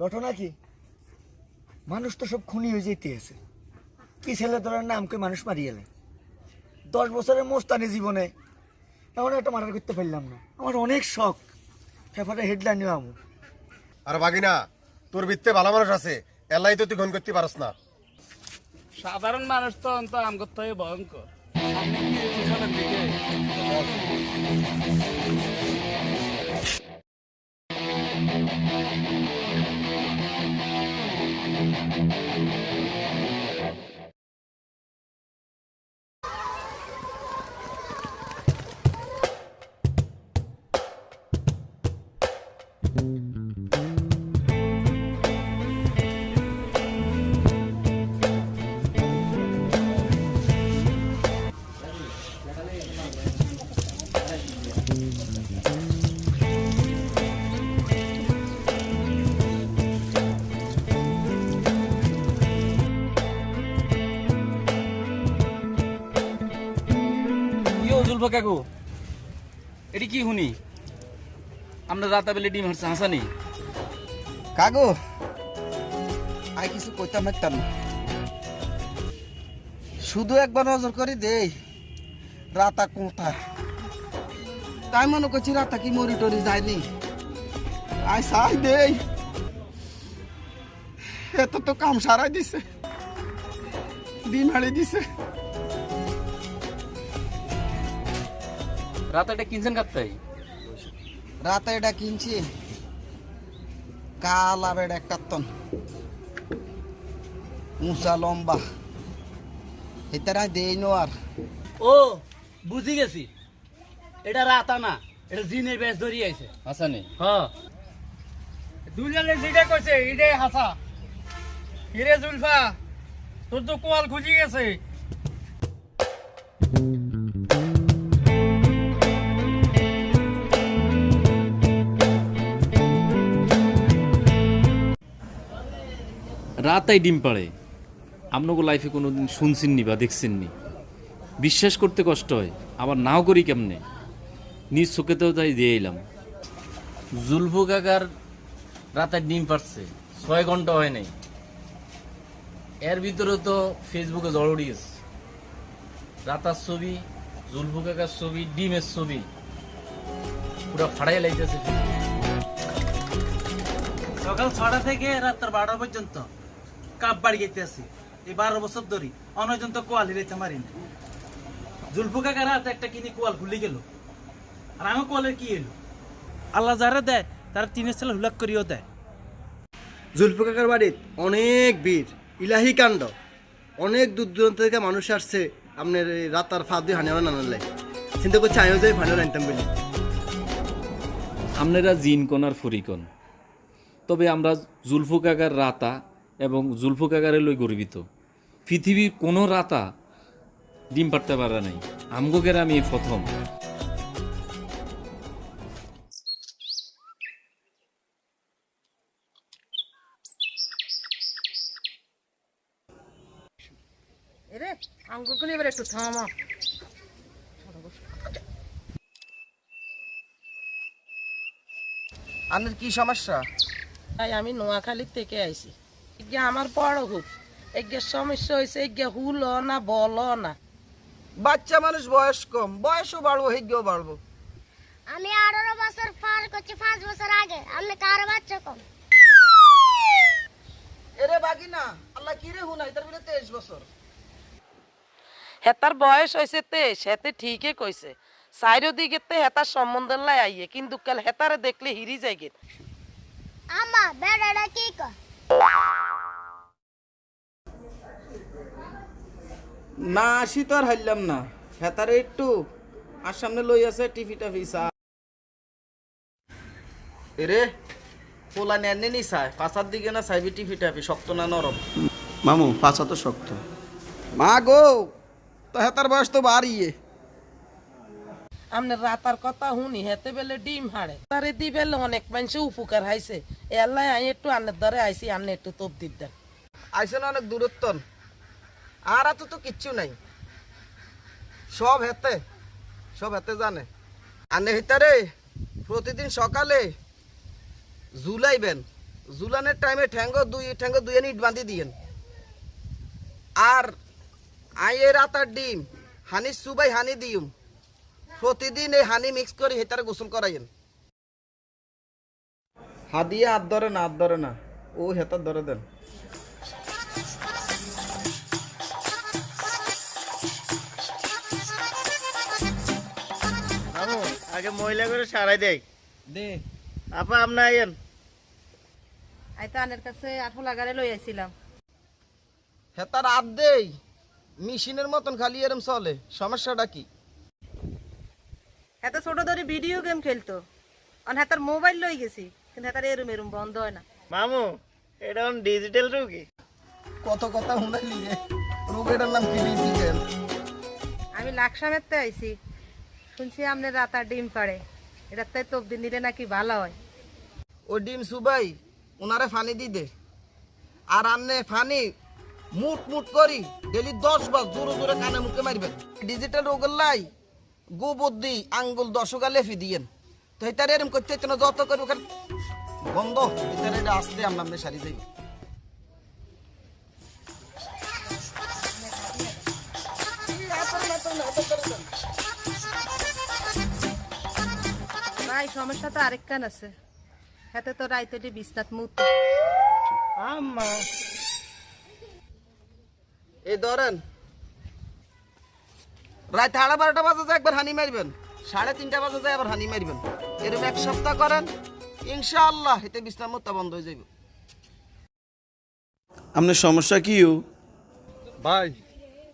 ঘটনা কি? মানুষ তো সব খুনি হয়ে যেতে আছে। কি ছেলে ধরার নামকে মানুষ মারিয়ে এলে 10 বছরের মোস্তানি জীবনে এমন একটা মার্ডার করতে পারলাম না। আমার অনেক শখ পেপারে হেডলাইন নিও আমু। আর বাগিনা তোর ভিত্তে ভালো মানুষ আছে, এলাই তো তুই ঘন করতে পারস না। সাধারণ মানুষ তো অন্ত আম করতে হয় ভয়ঙ্কর। সামনে কি হয়েছে চলেন দিকে। জুলফা কাকু, এটি কি শুনি আমরা রাতা বেলে ডিম হারছে হাসানি কাগো আই কিছু কইতাম পারতাম না, শুধু একবার নজর করে দেই রাতা কোথায়। তাই মনে করছি রাতা কি মরি টরি যায়নি। আই সাই দেই এত তো কাম সারাই দিছে, দিন হারিয়ে দিছে। রাতা এটা কিনছেন কাত্তাই? রাতে এটা কিনছি কালা বেড় একটা তন উঁচা লম্বা এটারা দেই নো। আর ও বুঝি গেছি, এটা রাতা না, এটা জিনের বেশ ধরি আইছে হাসানি। হ্যাঁ দুজনে যেটা কইছে এটাই হাসা। হিরে জুলফা, তোর তো কোয়াল খুঁজি গেছে। রাতাই ডিম পাড়ে আপনাকে লাইফে কোনো দিন শুনছেননি বা দেখছেননি? বিশ্বাস করতে কষ্ট হয়, আবার নাও করি কেমনে। নিজ চোখেতেও তাই দিয়ে এলাম। জুলফু কাকার রাতে ডিম পারছে 6 ঘন্টা হয় নাই। এর ভিতরে তো ফেসবুকে জড় উড়িয়েছে রাতার ছবি, জুলফু কাকার ছবি, ডিমের ছবি পুরো ফাড়াই লাইতেছে। সকাল 6টা থেকে রাত 12টা পর্যন্ত কাপ বাড়ি গেতে আছি এই 12 বছর ধরে। অনজন তো কোয়াল হিরেতে মারি না। জুলফু কাকার হাতে একটা কিনি কোয়াল খুলে গেল, আর আমি কোয়ালের কি এলো। আল্লাহ যারা দেয় তারা 3 সাল হুলাক করিও দেয়। জুলফু কাকার বাড়িত অনেক বীর ইলাহি কাণ্ড, অনেক দূর দূরান্ত থেকে মানুষ আসছে আপনার রাতার ফাঁদ দিয়ে হানিয়ে নানার চিন্তা করছে আমিও যাই ভালো আনতাম বলে। আপনারা জিন কন আর ফরিকন, তবে আমরা জুলফু কাকার রাতা এবং জুলফু কাকারে লই গর্বিত। পৃথিবীর কোনো রাতা ডিম পারতে পারে নাই, আমগোকের আমি প্রথম। এরে আঙ্গুরগুলো এবার একটু থামা। আপনার কি সমস্যা? তাই আমি নোয়াখালী থেকে আইছি। এগিয়ে আমার বড় হুক এগিয়ে সমস্যা হয়েছে, এগিয়ে হুল না বল না। বাচ্চা মানুষ বয়স কম, বয়সও বাড়বো হেগেও বাড়বো। আমি 18 বছর পার করছি 5 বছর আগে। আমি কার বাচ্চা কম? এরে বাকি না আল্লাহ কি রে হুনাই তার বলে 23 বছর। হেতার বয়স হয়েছে 23, হেতে ঠিকই কইছে। সাইরো দিকে হেতার সম্বন্ধের লাই আইয়ে, কিন্তু কাল হেতারে দেখলে হিরি যায় গে। আমা বেড়াটা কি কর? না আসি তো আর হাইলাম না, হেতারে একটু আর সামনে লই আছে টিভি টাফি চা। এরে পোলা নেনে নি চায় পাঁচার দিকে না চাইবি টিভি টাফি শক্ত না নরম? মামু পাঁচা তো শক্ত। মা গো তো হেতার বয়স তো বাড়িয়ে আপনার রাতার কথা শুনি হেতে বেলে ডিম হাড়ে তারে দি বেলে অনেক মানুষে উপকার হাইছে এল্লাই আমি একটু আন্নের ধরে আইছি আন্নে একটু তোপ দিত দেন আইসেন অনেক দূরত্ব আর তো কিচ্ছু নাই সব হেতে জানে আনে হিতারে প্রতিদিন সকালে জুলাইবেন জুলানের টাইমে ঠ্যাঙ্গো দুই ইট বাঁধি দিয়েন আর আইয়ের আতার ডিম হানি সুবাই হানি দিউম প্রতিদিন এই হানি মিক্স করে হেতারে গোসল করাইয়েন হাদিয়ে হাত ধরে না ও হেতার ধরে দেন আগে মহিলা করে সারাই দেয় দে আপা আপনি আইয়েন আই তো আনের কাছে আঠু লাগারে লই আইছিলাম হেতার হাত দেই মেশিনের মতন খালি এরম চলে সমস্যাটা কি এত ছোট ধরে ভিডিও গেম খেলতো অন হাতার মোবাইল লই গেছি কিন্তু হাতার এরম বন্ধ হয় না মামু এটা ডিজিটাল রোগী কত কথা শুনাইলি রে রোগেটার নাম কি ডিজিটাল আমি লাকসামেতে আইছি শুনছি আমনে রাতার ডিম পাড়ে এটার তাই তোপ দিন দিলে নাকি ভালো হয় ও ডিম সুবাই ওনারে ফানি দি দে আর আন্নে ফানি মুট করি ডেলি 10 বার জোরে জোরে কানে মুখে মারবেন ডিজিটাল রোগের লাই গোবর দি আঙ্গুল দশকা লেফি দিয়েন তো এটার এরম করতে হইতো না যত করি ওখানে বন্ধ এটার এটা আসতে আমরা সারি যাইব ভাই সমস্যা তো আরেক কান আছে হাতে তো রাইতে বিছনাত মুত আম্মা এই ধরেন রাত 12:30 বাজে যায় একবার হানি মারবেন 3:30 বাজে যায় আবার হানি মারবেন এরকম এক সপ্তাহ করেন ইনশাআল্লাহ এতে বিছনার মুত্তা বন্ধ হয়ে যাবে আপনার সমস্যা কি ভাই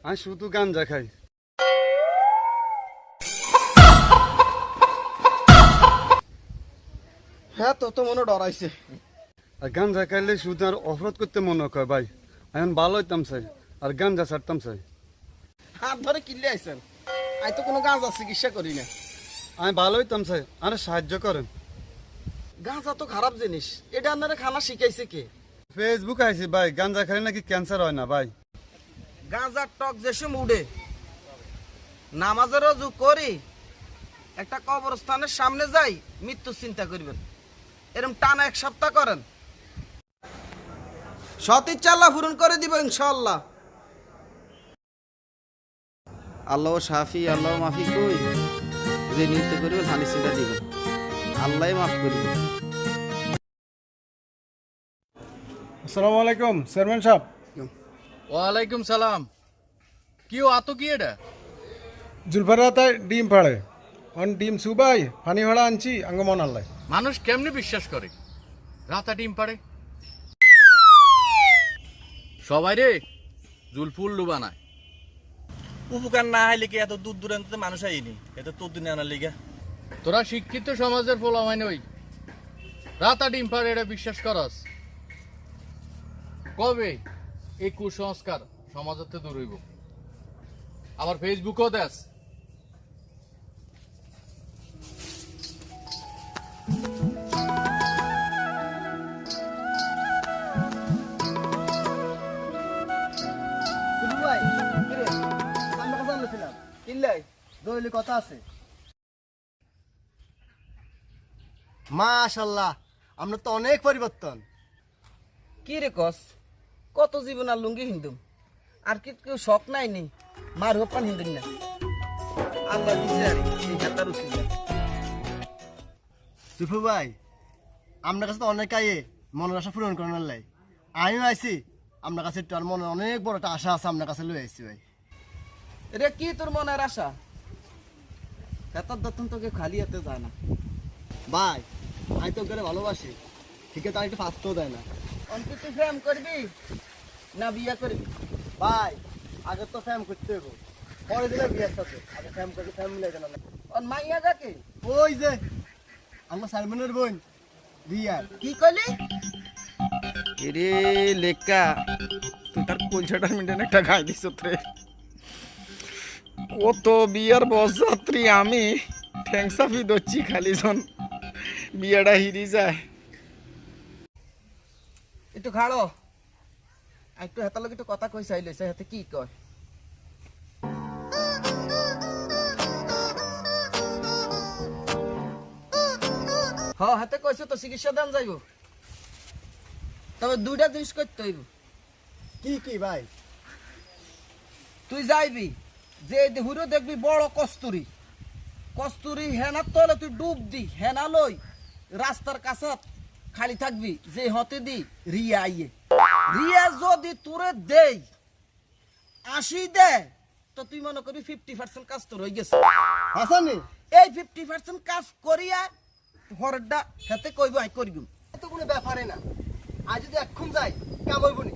আমি শুধু গাঞ্জা খাই হ্যাঁ তো মনে ডরাইছে আর গাঞ্জা খাইলে শুধু আর অপরাধ করতে মনে হয় ভাই এখন ভালো হইতাম চাই আর গাঞ্জা ছাড়তাম চাই হাত ধরে কিনলে আইছেন আমি তো কোনো গাঁজা চিকিৎসা করি না আমি ভালো হইতাম চাই আরে সাহায্য করেন গাঁজা তো খারাপ জিনিস এটা আপনারা খানা শিখাইছে কে ফেসবুক আইছি ভাই গাঞ্জা খাইলে নাকি ক্যান্সার হয় না ভাই গাঁজার টক যে সময় উঠে নামাজের রজু করি একটা কবরস্থানের সামনে যাই মৃত্যু চিন্তা করবেন এরকম টানা এক সপ্তাহ করেন সৎ ইচ্ছা আল্লাহ পূরণ করে দিব ইনশাআল্লাহ আল্লাহ শাফি আল্লাহ মাফি কই যে নিয়ত করবেন হানি চিন্তা দিবেন আল্লাহ মাফ করবে আসসালামু আলাইকুম চেয়ারম্যান সাহেব ওয়ালাইকুম সালাম কি আতো কি এটা জুলফারাতায় ডিম ফাড়ে অন ডিম সুবাই ফানি ভাড়া আনছি আঙ্গ মন আল্লাহ মানুষ কেমনে বিশ্বাস করে রাতা ডিম পাড়ে সবাই রে জুলফুল বানায় উপকার না হাইলে কি এত দূর দূরান্তে মানুষ আইনি এত তোর দিনে আনার লিগা তোরা শিক্ষিত সমাজের ফল হয় নই রাতা ডিম পাড়ে এটা বিশ্বাস করস কবে এই কুসংস্কার সমাজতে দূর হইব আবার ফেসবুকও দেশ কথা আছে মাশাআল্লাহ আমরা তো অনেক পরিবর্তন কি রে কস কত জীবন আর লুঙ্গি হিন্দুম আর কি কেউ শখ নাই নি মার হোপান হিন্দুন না আল্লাহ দিছে আর এই হাতার উচিত সুফু ভাই আপনার কাছে তো অনেক আইয়ে মনের আশা পূরণ করার লাই আমিও আইছি আপনার কাছে একটু আর মনে অনেক বড় একটা আশা আছে আপনার কাছে লই আইছি ভাই এটা কি তোর মনের আশা হাতার দত্তন তোকে খালি হাতে যায় না ভাই আমি তো ওকে ভালোবাসি ঠিক আছে একটু ফাঁসতেও দেয় না অন্তত তুই প্রেম করবি না বিয়ে করবি ভাই আগে তো ফ্যাম করতে হবে পরে দিলে বিয়ের সাথে আগে ফ্যাম করতে ফ্যাম মিলে গেল না ওর মাইয়া যাকে ওই যে আমার সাইমনের বোন রিয়া কি করলি এরে লেকা তুই তার কলছাটার মিন্টেন একটা গাই দিছ রে কত বিয়ার বরযাত্রী আমি ঠ্যাংসাফি দচ্ছি খালি জন বিয়াটা হিরি যায়। একটু খাড়ো একটু হেতার লোক একটু কথা কই চাইলে সে হাতে কি কয়। হাতে কইছে তো চিকিৎসা দান যাইব, তবে দুইটা জিনিস করতে হইব। কি কি ভাই? তুই যাইবি যে হুড়ো দেখবি বড় কস্তুরি, কস্তুরি হেনার তলে তুই ডুব দি, হেনা লই রাস্তার কাছত খালি থাকবি, যে হতে দি রিয়া আইয়ে, রিয়া যদি তোরে দেই 80 দে তো তুই মনে করবি 50% কাজ তোর হয়ে গেছে। হাসানি এই 50% কাজ করিয়া হরডা হাতে কইব আই করিব, এত কোনো ব্যাপারে না। আজ যদি এখন যাই কাম হইব নি?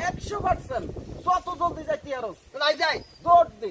100% যত জলদি যাইতে আরো নাই যাই দৌড় দে।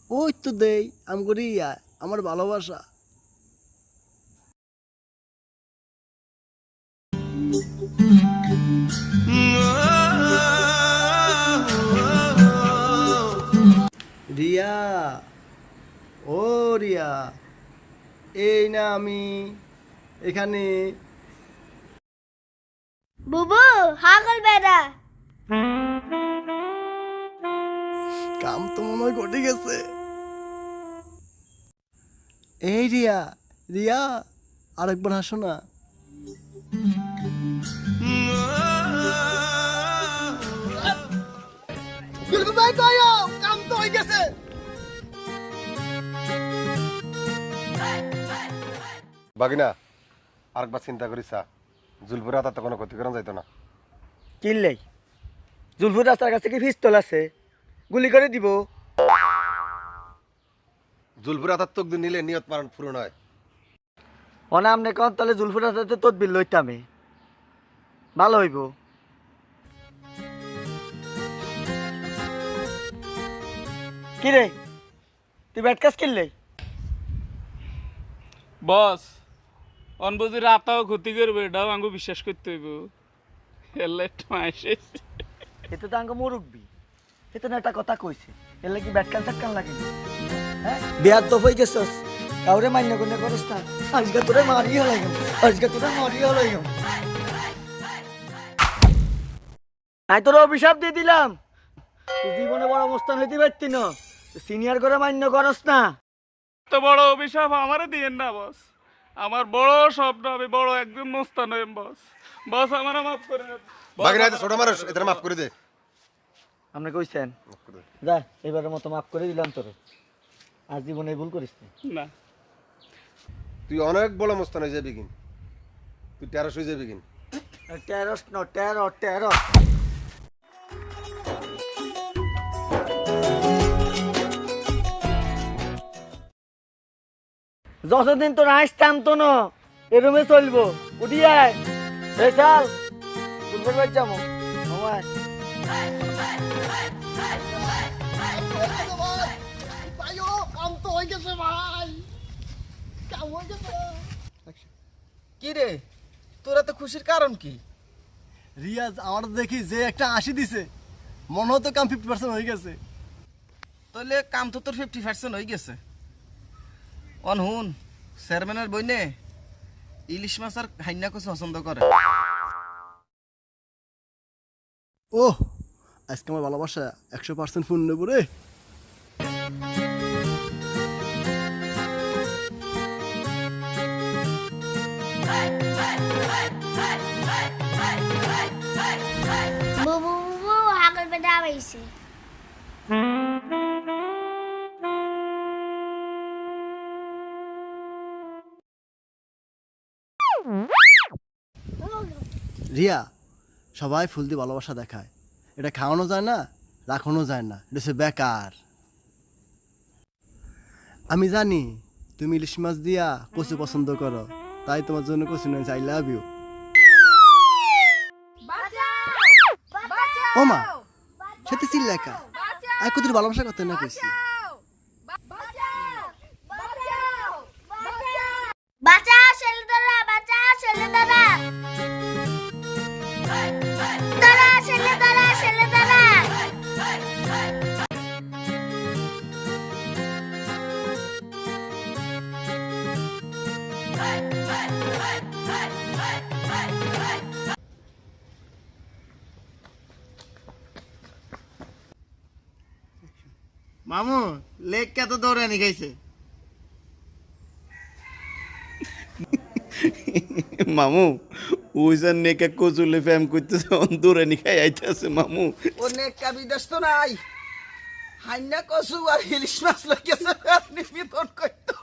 ওই তো দেই আমগো রিয়া, আমার ভালোবাসা। রিয়া, ও রিয়া, এই না আমি এখানে। বুবু হাগল বেড়া কাম তো মনে হয় ঘটে গেছে। এই রিয়া, রিয়া আরেকবার হাসো না। কাম তো হয়ে গেছে। বাগিনা আরেকবার চিন্তা করিস, জুলপুরা তাতে কোনো ক্ষতি করা যাইতো না। কিনলেই জুলফুর রাস্তার কাছে কি পিস্তল আছে, গুলি করে দিব। জুলপুরা তার তোক নিলে নিয়ত পালন পূরণ হয়। অনাম নে কন তাহলে জুলফুর রাস্তাতে তদবির লইতামে ভালো হইব। কি রে তুই ব্যাট কাজ কিনলে? বস অনবুঝি রাতাও ক্ষতি করবে, এটাও আঙ্গু বিশ্বাস করতে হইব। এলে এতে তো আঙ্গ মুরুব্বি, এতে না একটা কথা কইছে, এলে কি ব্যাট কান সাটকান লাগে? হ্যাঁ বিয়ার তো হয়ে গেছস, কাউরে মান্য করে করস না। আজকে তোরে মারিয়ে হলাইম, আজকে তোরে মারিয়ে হলাইম। আই তোর অভিশাপ দিয়ে দিলাম, তুই জীবনে বড় অবস্থান হইতে পারতি না, সিনিয়র করে মান্য করস না। তো বড় অভিশাপ আমারে দিয়েন না বস, আমার বড় স্বপ্ন আমি বড় একদম মোস্তান হইম বস। বস আমারে মাফ করে দেন। বাগিনা ছোট মানুষ, এদের মাফ করে দে। আপনি কইছেন যা, এবারের মতো মাফ করে দিলাম তোরে, আর জীবনে ভুল করিস না। তুই অনেক বড় মস্তান হয়ে যাবি কিন, তুই 13 হয়ে যাবি কিন। 13 যতদিন তোর আইস টানতো না এরমে চলবো। উঠিয়ায় এই চাল দুপুর বাড়ি যাবো। কি রে তোরা তো খুশির কারণ কি? রিয়াজ আমার দেখি যে একটা 80 দিছে, মনে হতো কাম 50% হয়ে গেছে। তাহলে কাম তো তোর 50% হয়ে গেছে। অনহুন চেয়ারম্যানের বইনে ইলিশ মাছ আর হাইনা কচু পছন্দ করে। ওহ আজকে আমার ভালোবাসা 100% পূর্ণ রে। বুবু বুবু হাগল বেড়া আইছে। রিয়া, সবাই ফুল দিয়ে ভালোবাসা দেখায়, এটা খাওয়ানো যায় না, রাখানো যায় না, এটা হচ্ছে বেকার। আমি জানি তুমি ইলিশ মাছ দিয়া কচু পছন্দ করো, তাই তোমার জন্য কচু নিয়েছি। I love you. ও মা, সেটা চিল্লাকা আর কত ভালোবাসা করতে না কইছি। বাঁচা ছেলেদারা, বাঁচা ছেলেদারা, দাঁড়া ছেলেদারা, ছেলেদারা। মামু লেক কে তো দৌড়ে নি গেছে। মামু ওই যে নেকা কচুলে ফ্যাম করতেছে দূরে নি খাই আইতাছে মামু। ও নেকা বিদেশ তো নাই, হাইনা কচু আর ইলিশ মাছ লাগিয়েছে আপনি বিপদ করতো।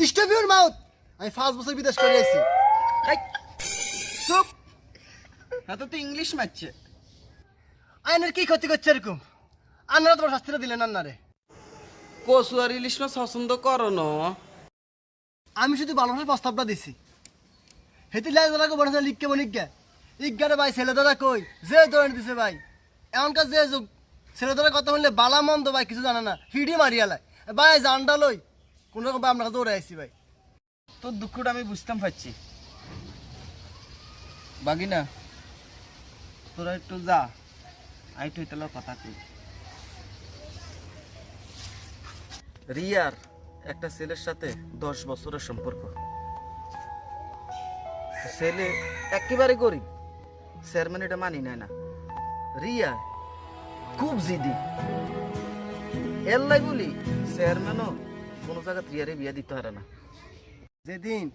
Stop your mouth. আমি 5 বছর বিদেশ করে আইছি। চুপ, হাতে তো ইংলিশ মারছে। আইনের কি ক্ষতি করছে এরকম? আন্নারা তোমার শাস্তিটা দিলেন আন্নারে। কচু আর ইলিশ মাছ পছন্দ করো না? আমি শুধু ভালোবাসার প্রস্তাবটা দিছি। হেতি লাই জলাকে বলেছে লিখকে বলিজ্ঞা ইজ্ঞারে ভাই ছেলেদারা কই যে দৌড় দিছে ভাই। এমনকার যে যুগ ছেলেদারা কথা বললে বালা মন্দ ভাই কিছু জানে না, ফিডি মারিয়ালায় ভাই জানডা লই কোন রকম আপনার কাছে দৌড়ে আইছি ভাই। তোর দুঃখটা আমি বুঝতাম পারছি বাগিনা, তোরা একটু যা, আমি একটু এটার কথা কই। রিয়ার একটা ছেলের সাথে 10 বছরের সম্পর্ক। ছেলে একেবারে গরিব, চেয়ারম্যান এটা মানি নেয় না। রিয়া খুব জিদি, এর লাই বলি চেয়ারম্যানও কোনো জায়গা রিয়ারে বিয়ে দিতে পারে না। যেদিন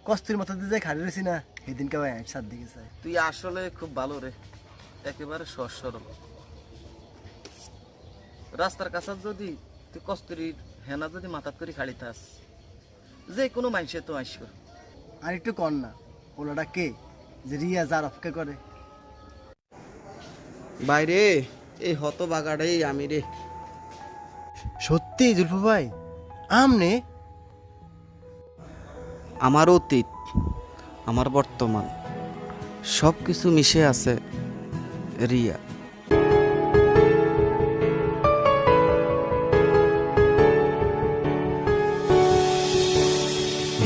কষ্টের মতো দিয়ে যাই খাড়ি রয়েছি না, সেদিনকে ভাই একসাথ দিকে চাই। তুই আসলে খুব ভালো রে, একেবারে সহজ সরল। রাস্তার কাছে যদি তুই কস্তুরীর হেনা যদি মাথাত করে খাড়ি থাস, যে কোনো মানুষে তো আসবে। আর একটু কর না, ওলাটা কে যে রিয়া যার অপেক্ষা করে। বাইরে এই হত বাগাড়াই আমি রে। সত্যি জুলফু ভাই আমনে? আমার অতীত, আমার বর্তমান সব কিছু মিশে আছে রিয়া।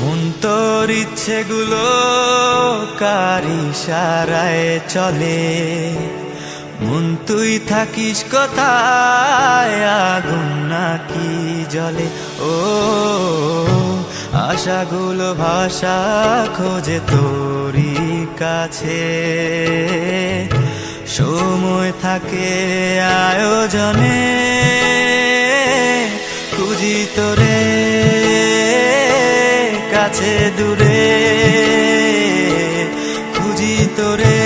মন তোর ইচ্ছেগুলো কার ইশারায় চলে, মন তুই থাকিস কোথায়, আগুন নাকি জলে। ও আশাগুলো ভাষা খোঁজে তোরই কাছে, সময় থাকে আয়োজনে, খুঁজি তোরে কাছে দূরে, খুঁজি তোরে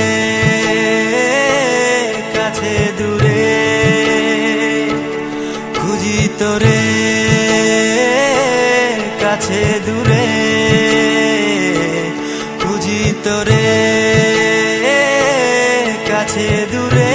কাছে দূরে, খুঁজি তোরে কাছে দূরে, খুঁজি তোরে কাছে দূরে।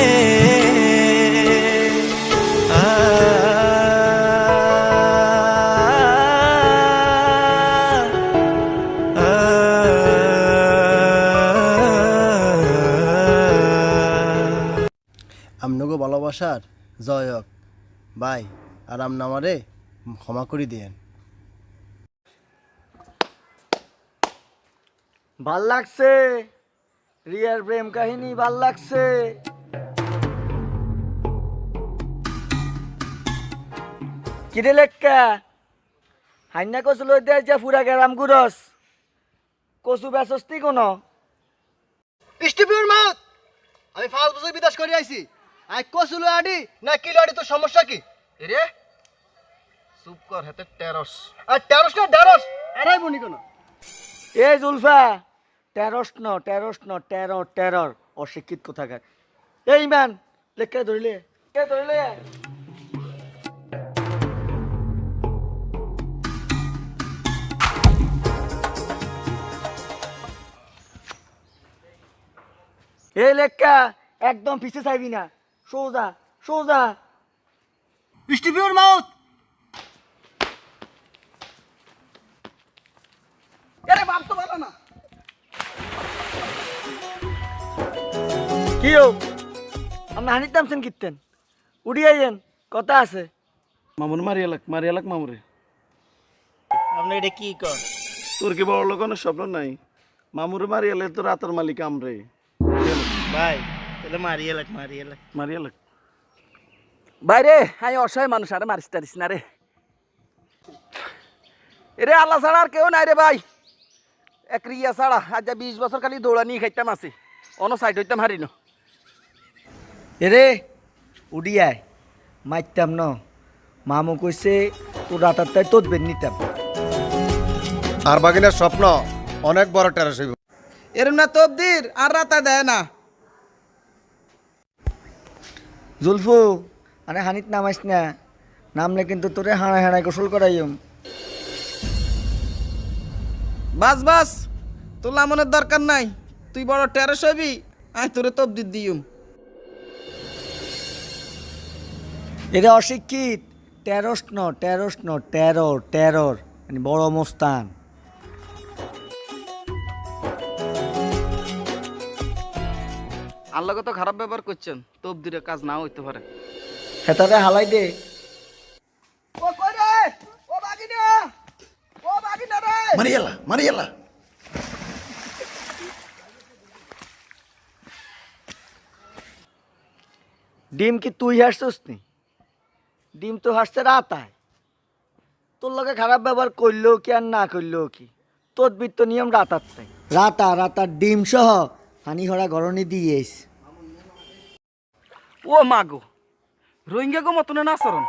আমনগো ভালোবাসার জয় হোক ভাই, আর আমনা আমারে ক্ষমা করে দিয়েন। ভাল লাগছে রিয়ার প্রেম কাহিনী, ভাল লাগছে। কিরে লেটকা হাইনা কচু লই দে যে পুরা গেরাম গুরস কচু বেসস্তি কোন? Stop your mouth. আমি 5 বছর বিদেশ করে আইছি, আই কসুলো আডি না কিলো আডি, তোর সমস্যা কি রে? চুপ কর, হাতে টেরস। আর টেরস না ঢেরস এরাই বনি কোন? এ জুলফা টেরস ন টেরর টেরর অশিক্ষিত কোথাকার। এই ম্যান লেখকে ধরিলে কে ধরিলে এই লেখা একদম পিছে চাইবি না, সোজা সোজা। Stop your mouth! আরে বাপ তো ভালো না। কি হো আপনি হানির নামছেন কিতেন? উড়ি আইয়েন, কথা আছে। মামুর মারিয়ালাক মামুরে। আপনি এটা কি কর? তোর কি বড় লোক স্বপ্ন নাই? মামুরে মারিয়ালে তো রাতের মালিক আমরে। ভাই তাহলে মারিয়ালাক মারিয়ালাক। বাইরে আমি অসহায় মানুষ, আরে মারিস টারিস না রে। এরে আল্লাহ ছাড়া আর কেউ নাই রে ভাই। এক রিয়া ছাড়া আজ 20 বছর খালি দৌড়া নিয়ে খাইতাম আছে, অন্য সাইড হইতাম হারিনো। এরে উড়ি আয়, মারতাম ন। মামু কইছে তোর রাতারটাই তোর নিতাম। আর বাগিনার স্বপ্ন অনেক বড় টেরাস হইব। এরম না তবদির আর রাতা দেয় না। জুলফু আরে হানিত নামাইস না, নামলে কিন্তু তোরে হাড়ায় হাড়ায় গোসল করাইম। বাস বাস, তোর লামনের দরকার নাই। তুই বড় টেরেস হইবি, আমি তোরে তবদির দিউম। এটা অশিক্ষিত, টেরস ন টেরর টেরর, মানে বড় মস্তান। আল্লাহকে তো খারাপ ব্যবহার করছেন, তবদিরে কাজ না হইতে পারে। হেতারে হালাই দে। ও কই রে? ও বাগিনা! ও বাগিনা রে! মারিয়ালা। ডিম কি তুই হাসছিস নি? ডিম তো হাসছে রাতায়। তোর লগে খারাপ ব্যবহার করলেও কি আর না করলেও কি, তোর বৃত্ত নিয়ম রাতার তাই। রাতার ডিম সহ হানি হরা গরনি দিয়েছ। ও মাগো, রোহিঙ্গা গো মতনে না আচরণ।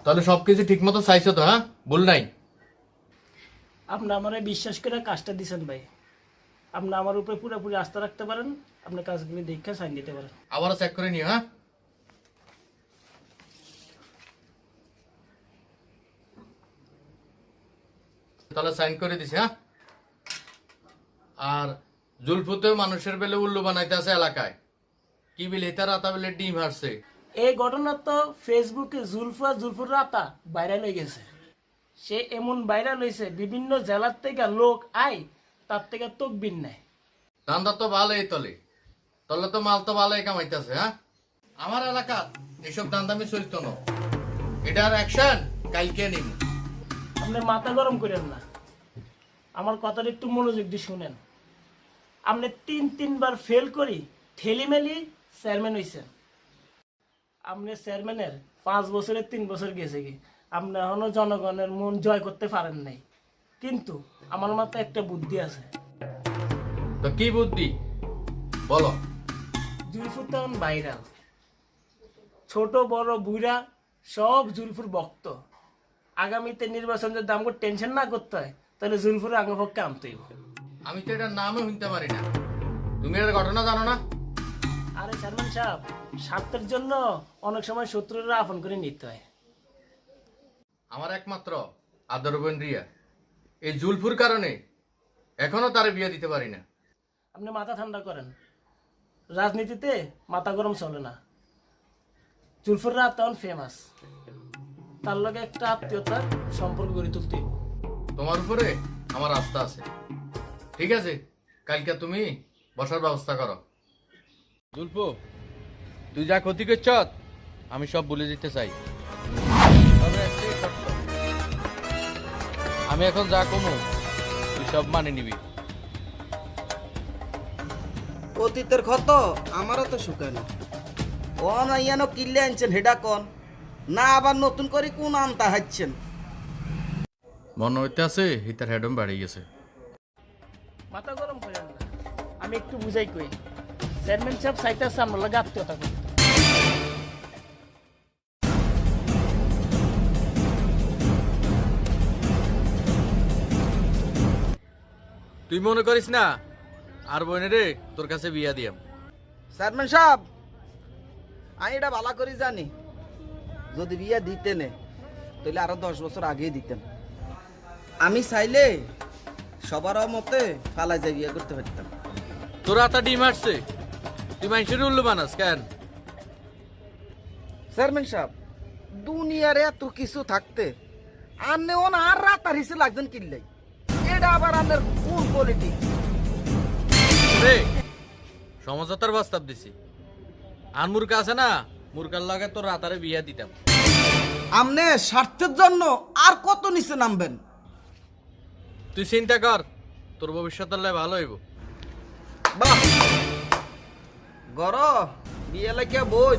তাহলে সবকিছু ঠিক মতো চাইছো তো? হ্যাঁ, ভুল নাই। আপনি আমারে বিশ্বাস করে কাজটা দিছেন ভাই। আপনি আমার উপরে পুরোপুরি আস্থা রাখতে পারেন, আপনি কাজগুলি দেখে সাইন দিতে পারেন। আবারও চেক করে নিও। হ্যাঁ, তাহলে সাইন করে দিছে। হ্যাঁ, আর জুলফুতেও মানুষের বেলে উল্লু বানাইতে আছে এলাকায়। কি বিলে তার রাতা বেলে ডিম হারছে। এই ঘটনা তো ফেসবুকে জুলফুর রাতা ভাইরাল হয়ে গেছে। সে এমন ভাইরাল হয়েছে, বিভিন্ন জেলার থেকে লোক আয় তার থেকে তকবির নেয়। দান্দা তো ভালোই তলে তো মাল তো ভালোই কামাইতেছে। হ্যাঁ, আমার এলাকা এসব দান্দামি চলতো না। এটার অ্যাকশন কালকে নিব। আপনি মাথা গরম করেন না, আমার কথাটা একটু মনোযোগ দিয়ে শুনেন। আপনি 3-3বার ফেল করি ঠেলিমেলি চেয়ারম্যান হয়েছেন। আপনি চেয়ারম্যানের 5 বছরে 3 বছর গেছে কি, আপনি এখনো জনগণের মন জয় করতে পারেন নাই। কিন্তু আমার মাথায় একটা বুদ্ধি আছে। তো কি বুদ্ধি বলো? জুলফুর তখন ভাইরাল, ছোট বড় বুড়া সব জুলফুর ভক্ত। আগামীতে নির্বাচনের দাম করে টেনশন না করতে হয়, তাহলে জুলফুর আঙ্গপক্ষে আনতেই। আমি তো এটার নামও শুনতে পারি না। তুমি এর ঘটনা জানো না? আরে চেয়ারম্যান সাহেব, স্বার্থের জন্য অনেক সময় শত্রুরা আপন করে নিতে হয়। আমার একমাত্র আদর বোন রিয়া, এই জুলফুর কারণে এখনো তারে বিয়ে দিতে পারি না। আপনি মাথা ঠান্ডা করেন, রাজনীতিতে মাথা গরম চলে না। জুলফুর রাত তখন ফেমাস, তার লগে একটা আত্মীয়তার সম্পর্ক গড়ে তুলতে। তোমার উপরে আমার আস্থা আছে। ঠিক আছে, কালকে তুমি বসার ব্যবস্থা করো। জুলফু, তুই যা ক্ষতি করছ আমি সব বলে দিতে চাই। তবে একটাই শর্ত, আমি এখন যা কমু তুই সব মানে নিবি। অতীতের ক্ষত আমারও তো শুকানো। ও না ইয়ানো কিনলে আনছেন হেডা কন না, আবার নতুন করে কোন আনতা হাঁটছেন। মনে হইতে আছে হিতার হেডম বাড়ি গেছে। মাথা গরম করেন না, আমি একটু বুঝাই কই। চেয়ারম্যান সাহেব চাইতেছে আমরা লাগে আত্মীয়তা করতে। তুই মনে করিস না আর বোনে রে তোর কাছে বিয়া দিয়াম। চেয়ারম্যান সাহেব, আমি এটা ভালো করে জানি যদি বিয়ে দিতে নে তাহলে আরো 10 বছর আগেই দিতেন। আমি চাইলে সবার মতে ফালাই যাই বিয়ে করতে পারতাম। তোর রাতা ডিম আসছে, তুই মানুষের উল্লু বানাস কেন? চেয়ারম্যান সাহেব, দুনিয়ারে এত কিছু থাকতে আন্নে ওন আর রাত আর হিসেবে লাগছেন কিনলে, এটা আবার আন্নের কোন পলিটিক্স রে? সমঝোতার প্রস্তাব দিছি, আর মুরকা আছে না, মুরকার লাগে তোর রাতারে বিয়া দিতাম। আমনে স্বার্থের জন্য আর কত নিচে নামবেন? তুই চিন্তা কর, তোর ভবিষ্যতের লাই ভালো হইব। বাহ গর বিয়ে লাগে বোন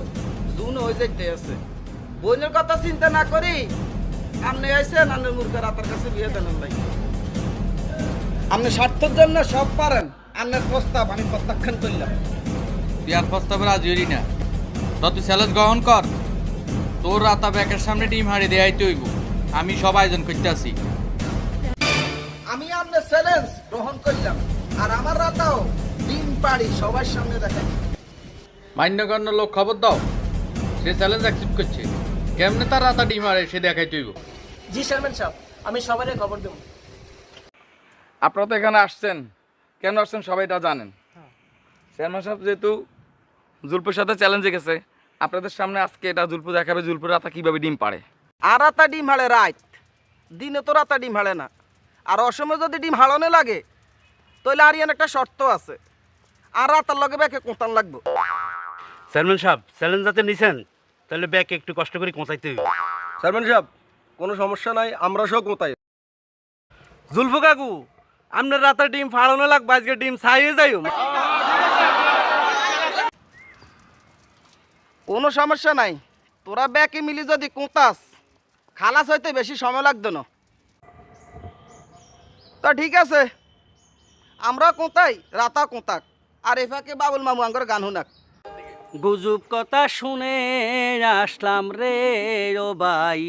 জুন হয়ে যাইতে আছে, বোনের কথা চিন্তা না করি আমনে আইছেন আন্নের মুরগা রাতার কাছে বিয়ে দেন ভাই। আপনি স্বার্থের জন্য সব পারেন, আন্নের প্রস্তাব আমি প্রত্যাখ্যান করলাম। বিয়ার প্রস্তাবে রাজি হইলি না তো তুই চ্যালেঞ্জ গ্রহণ কর, তোর রাতা ব্যাকের সামনে ডিম হাড়ি দেয়াইতে হইব। আমি সব আয়োজন করতে আছি। আমি আপনার চ্যালেঞ্জ গ্রহণ করলাম, আর আমার রাতাও ডিম পাড়ি সবার সামনে দেখাই। মান্যগণ্য লোক খবর দাও, সে চ্যালেঞ্জ অ্যাকসেপ্ট করছে। কেমনে তার রাতা ডিম হাড়ে সে দেখাইতে হইব। জি চেয়ারম্যান সাহেব, আমি সবারই খবর দেব। আপনারা তো এখানে আসছেন, কেন আসছেন সবাই এটা জানেন। চেয়ারম্যান সাহেব যেহেতু জুলপুর সাথে চ্যালেঞ্জে গেছে, আপনাদের সামনে আজকে এটা জুলপু দেখাবে জুলপুর রাতা কিভাবে ডিম পাড়ে। আর রাতা ডিম হাড়ে রাত, দিনে তো রাতা ডিম হাড়ে না। আর অসময়ে যদি ডিম হাড়নে লাগে তাহলে আর ইয়ান একটা শর্ত আছে, আর রাতার লগে ব্যাকে কোঁতান লাগবে। চেয়ারম্যান সাহেব চ্যালেঞ্জ যাতে নিছেন তাহলে ব্যাকে একটু কষ্ট করে কোঁচাইতে হবে। চেয়ারম্যান সাহেব কোনো সমস্যা নাই, আমরা সব কোথায়। জুলফু কাকু আপনার রাতে ডিম ফাড়ানো লাগবে, আজকে ডিম ছাইয়ে যাই। কোনো সমস্যা নাই, তোরা ব্যাকে মিলি যদি কোঁতাস খালাস হইতে বেশি সময় লাগতো না। তা ঠিক আছে, আমরা কোঁতাই রাতা কোঁতাক, আর এফাকে বাবুল মামু আঙ্গর গান হুনাক। গুজব কথা শুনে আসলাম রে ও ভাই,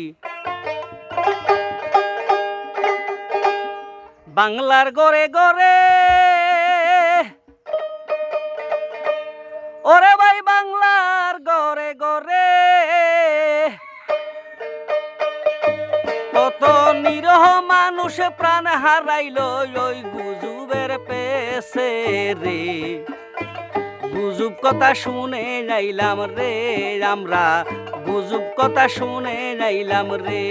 বাংলার গড়ে গড়ে ওরে ভাই, বাংলার গড়ে গড়ে কত নিরহ মানুষ প্রাণ হারাইল ওই গুজবের পেছে রে। গুজব কথা শুনে যাইলাম রে আমরা, গুজব কথা শুনে যাইলাম রে।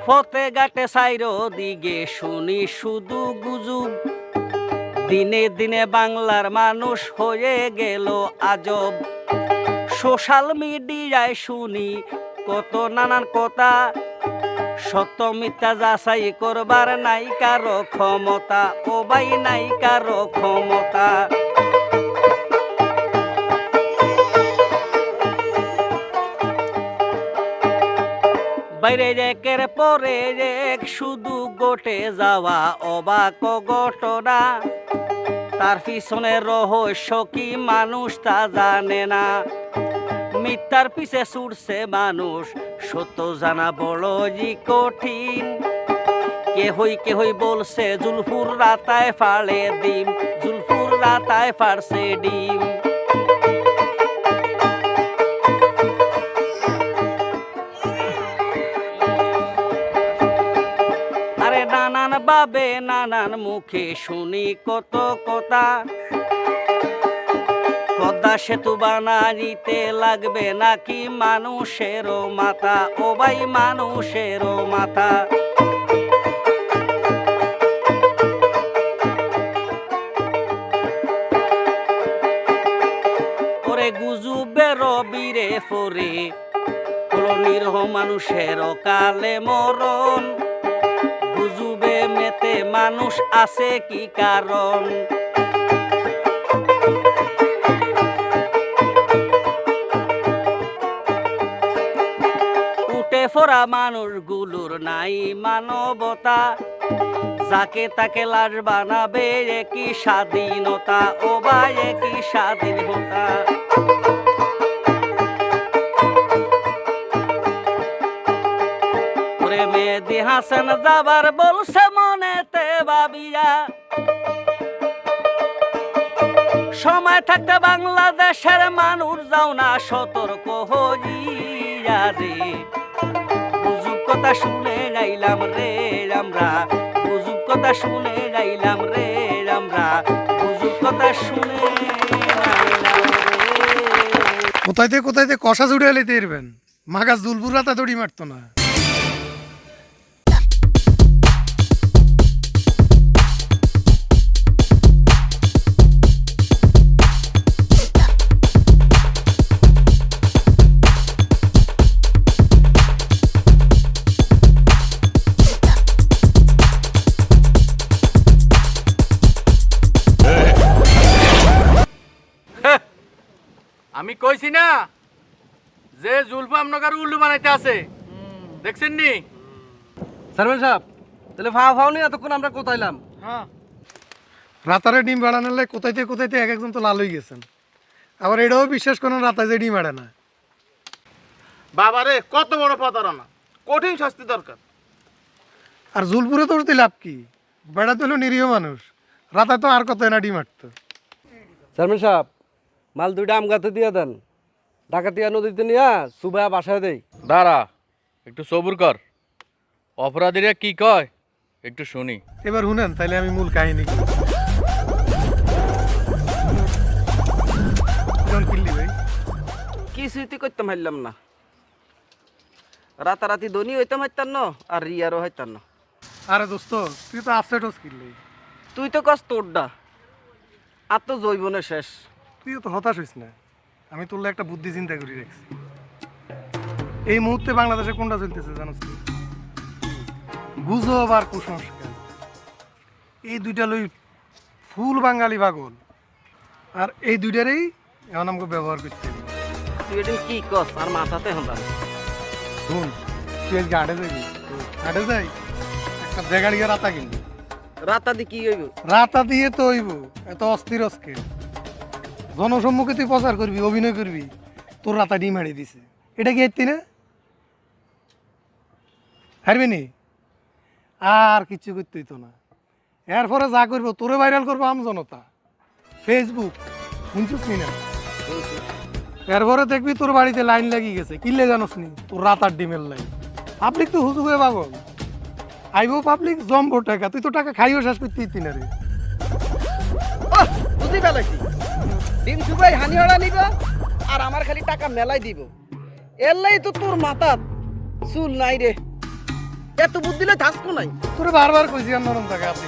ফতে ঘাটে সাইরো দিকে শুনি শুধু গুজব, দিনে দিনে বাংলার মানুষ হয়ে গেল আজব। সোশ্যাল মিডিয়ায় শুনি কত নানান কথা, সত্য মিথ্যা যাচাই করবার নাই কারো ক্ষমতা, ও ভাই নাই কারো ক্ষমতা। বাইরে একের পরে এক শুধু ঘটে যাওয়া অবাক ঘটনা, তার পিছনে রহস্য কি মানুষ তা জানে না। মিথ্যার পিছে ছুটছে মানুষ, সত্য জানা বড় জি কঠিন। কেহই বলছে জুলফুর রাতায় ফাড়ে ডিম, জুলফুর রাতায় ফাড়ছে ডিম। আরে নানান ভাবে নানান মুখে শুনি কত কথা, পদ্মা সেতু বানাইতে লাগবে নাকি মানুষেরও মাথা, ও ভাই মানুষেরও মাথা। ওরে গুজবের বীরে ফরে হলো নিরহ মানুষের কালে মরণ, গুজবে মেতে মানুষ আছে কি কারণ। উঠে ফোরা মানুষগুলোর নাই মানবতা, যাকে তাকে লাশ বানাবে একই স্বাধীনতা ও ভাই একই স্বাধীনতা। মেহেদি হাসান যাবার বলছে মনেতে ভাবিয়া, সময় থাকতে বাংলাদেশের মানুষ যাও না সতর্ক হইয়া রে। গুজব কথা শুনে যাইলাম রে আমরা, গুজব কথা শুনে যাইলাম রে আমরা, গুজব কথা শুনে কোথায় কষা জুড়ে এলে তেরবেন মাগা জুলপুর রাতা দড়ি মারতো না। আমি কইছি না যে জুলফা আপনার উল্লু বানাইতে আছে, দেখছেন নি? চেয়ারম্যান সাহেব তাহলে ফাও নি এতক্ষণ আমরা কোথাইলাম? রাতারে ডিম বাড়ানোর কোথাইতে এক একজন তো লাল হয়ে গেছেন, আবার এটাও বিশ্বাস করেন রাতায় যে ডিম বাড়ে না। বাবারে কত বড় প্রতারণা, কঠিন শাস্তি দরকার। আর জুলপুরে তোর লাভ কি? বেড়া তো হলো নিরীহ মানুষ, রাতায় তো আর কত না ডিম আটতো। চেয়ারম্যান সাহেব মাল দুইটা আম গাছে দিয়ে দেন, ডাকাতিয়া নদীতে নিয়ে সুবাইয়া বাসায় দেই। দাঁড়া একটু সবুর কর, অপরাধীরা কি কয় একটু শুনি। এবার শুনেন তাইলে আমি মূল কাহিনী কিছুই করতাম হারলাম না, রাতারাতি ধনী হইতাম হারতাম না, আর রিয়ারও হারতাম না। আরে দোস্ত তুই তো আপসেট হস কিনলি, তুই তো কস তোরডা, আর তো জৈবনে শেষ। তুইও তো হতাশ হইস না, আমি তোর একটা বুদ্ধি চিন্তা করে রাখছি। এই মুহূর্তে বাংলাদেশে কোনটা চলতেছে জানোস তুই? গুজব আর কুসংস্কার, এই দুইটা লই ফুল বাঙালি পাগল, আর এই দুইটারই এখন আমাকে ব্যবহার করতে হবে। তুই এটা কি কস আর মাথাতে হলাম। শুন তুই আজকে হাটে যাবি, হাটে যাই একটা জায়গাড়িয়া রাতা কিনবি। রাতা দিয়ে কি হইব? রাতা দিয়ে তো হইব, এত অস্থির অস্কির জনসম্মুখে তুই প্রচার করবি, অভিনয় করবি তোর রাতা ডিম হারিয়ে দিছে। এটা কি হারতি না? হারবি নি? আর কিচ্ছু করতে হইতো না। এরপরে যা করবো তোরে ভাইরাল করবো আম জনতা, ফেসবুক, শুনছিস নি না? এরপরে দেখবি তোর বাড়িতে লাইন লাগিয়ে গেছে, কিনলে জানোস নি? তোর রাতার ডিমের লাইন। পাবলিক তো হুজু হয়ে পাগল, আইবো পাবলিক জম্বো টাকা, তুই তো টাকা খাইও শেষ করতে দিতি না রে। বুঝি পেলাইছি, ডিম সুবাই হানি হড়া নিব আর আমার খালি টাকা মেলাই দিব। এলাই তো তোর মাথা চুল নাই রে, এত বুদ্ধি লই থাকতো নাই। তোরে বারবার কইছি আর নরম টাকা আপনি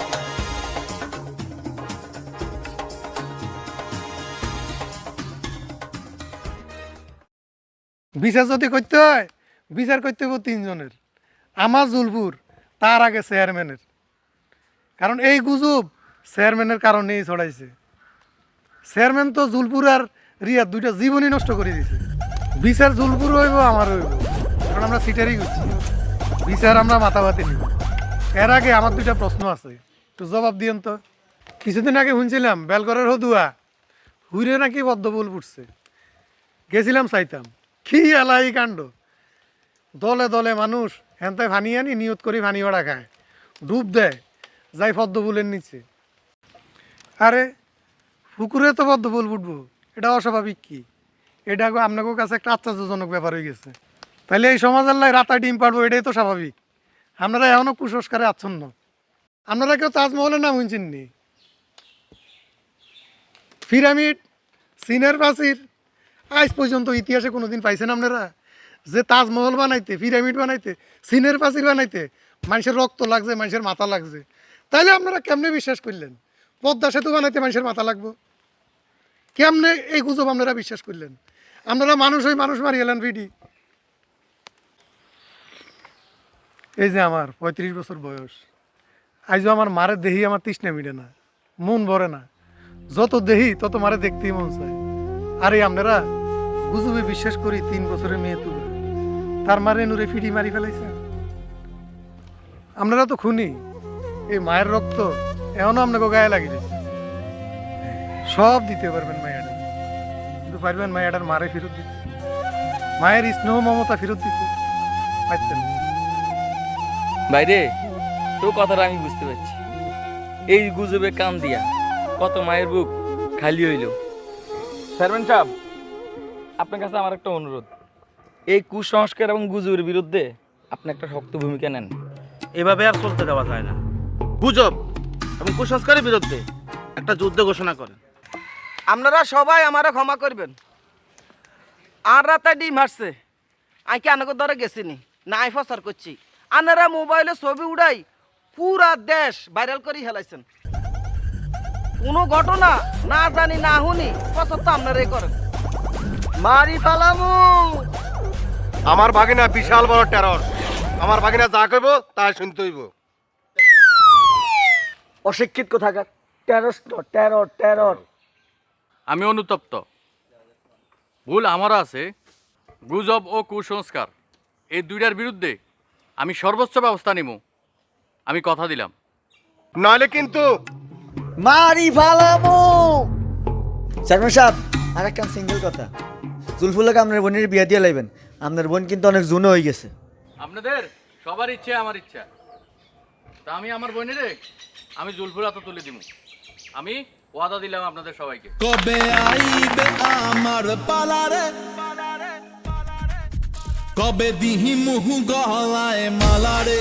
বিচার যদি করতে হয়, বিচার করতে হবে তিনজনের, আমার জুলপুর, তার আগে চেয়ারম্যানের। কারণ এই গুজব চেয়ারম্যানের কারণেই ছড়াইছে। চেয়ারম্যান তো জুলপুর আর রিয়ার দুইটা জীবনই নষ্ট করে দিছে। বিচার জুলপুর হইব, আমার হইব, কারণ আমরা সিটারই করছি। বিচার আমরা মাথাভাতে নিব। এর আগে আমার দুইটা প্রশ্ন আছে, একটু জবাব দিয়েন তো। কিছুদিন আগে শুনছিলাম বেলগড়ের হদুয়া হুইরে নাকি পদ্মফুল ফুটছে, গেছিলাম চাইতাম, কি এলাই কাণ্ড। দলে দলে মানুষ হ্যান্তায় ভানি আনি নিয়ত করি ভানি ভাড়া খায়, ডুব দেয়, যাই পদ্মফুলের নিচে। আরে পুকুরে তো পদ্মফুল ফুটবো, এটা অস্বাভাবিক কি? এটা আপনাদের কাছে একটা আশ্চর্যজনক ব্যাপার হয়ে গেছে। তাহলে এই সমাজের লাই রাতা ডিম পারবো, এটাই তো স্বাভাবিক। আপনারা এখনো কুসংস্কারে আচ্ছন্ন। আপনারা কেউ তাজমহলের নাম শুনছেন নি? পিরামিড, চীনের প্রাচীর, আজ পর্যন্ত ইতিহাসে কোনোদিন পাইছেন আপনারা যে তাজমহল বানাইতে, পিরামিড বানাইতে, চীনের প্রাচীর বানাইতে মানুষের রক্ত লাগছে, মানুষের মাথা লাগছে? তাইলে আপনারা কেমনে বিশ্বাস করলেন পদ্মা সেতু বানাইতে মানুষের মাথা লাগবো? কেমনে এই গুজব আপনারা বিশ্বাস করলেন? আপনারা মানুষ হয়ে মানুষ মারি এলেন ভিডি। এই যে আমার 35 বছর বয়স, আইজও আমার মারে দেহি আমার তৃষ্ণা মিটে না, মন ভরে না। যত দেহি তত মারে দেখতেই মন চায়। আর এই আপনারা গুজবে বিশ্বাস করি 3 বছরের মেয়ে তুলে তার মারে নুরে ফিডি মারি ফেলাইছে। আপনারা তো খুনি, এই মায়ের রক্ত এখনো আপনাকে গায়ে লাগিয়ে দিচ্ছে। সব দিতে পারবেন মায়াটা, কিন্তু পারবেন মায়াটার মারে ফেরত দিতে, মায়ের স্নেহ মমতা ফেরত দিতে পারতেন। বাইরে তোর কথাটা আমি বুঝতে পারছি। এই গুজবে কান দিয়া কত মায়ের বুক খালি হইল। চেয়ারম্যান সাহেব, আপনার কাছে আমার একটা অনুরোধ, এই কুসংস্কার এবং গুজবের বিরুদ্ধে আপনি একটা শক্ত ভূমিকা নেন। এভাবে আর চলতে দেওয়া যায় না। গুজব এবং কুসংস্কারের বিরুদ্ধে একটা যুদ্ধ ঘোষণা করেন। আপনারা সবাই আমারে ক্ষমা করবেন। আর রাতে ডিম হাসছে, আমি কি আনকে ধরে গেছিনি না আই প্রচার করছি। আনারা মোবাইলে ছবি উড়াই পুরা দেশ ভাইরাল করে হেলাইছেন। কোনো ঘটনা না জানি না শুনি প্রচার তো আপনারাই করেন। মারি ফালামু। আমার ভাগিনা বিশাল বড় টেরর, আমার ভাগিনা যা কইব তাই শুনতে হইব। অশিক্ষিত কোথাকার, টেরর টেরর টেরর। আমি অনুতপ্ত, ভুল আমারও আছে। গুজব ও কুসংস্কার এই দুইটার বিরুদ্ধে আমি সর্বোচ্চ ব্যবস্থা নিব, আমি কথা দিলাম। নইলে কিন্তু মারি ফালামু। চেয়ারম্যান সাহেব, আর একটা সিঙ্গেল কথা, জুলফুলকে আপনার বোনের বিয়া দিয়ে লাইবেন। আপনার বোন কিন্তু অনেক জুনো হয়ে গেছে। আপনাদের সবার ইচ্ছে আমার ইচ্ছা, তা আমি আমার বোনের আমি জুলফুল হাতে তুলে দিব। আমি ওয়াদা দিলাম আপনাদের সবাইকে। কবে আইবে আমার পালারে, কবে দিহি মুহু গলায় মালারে।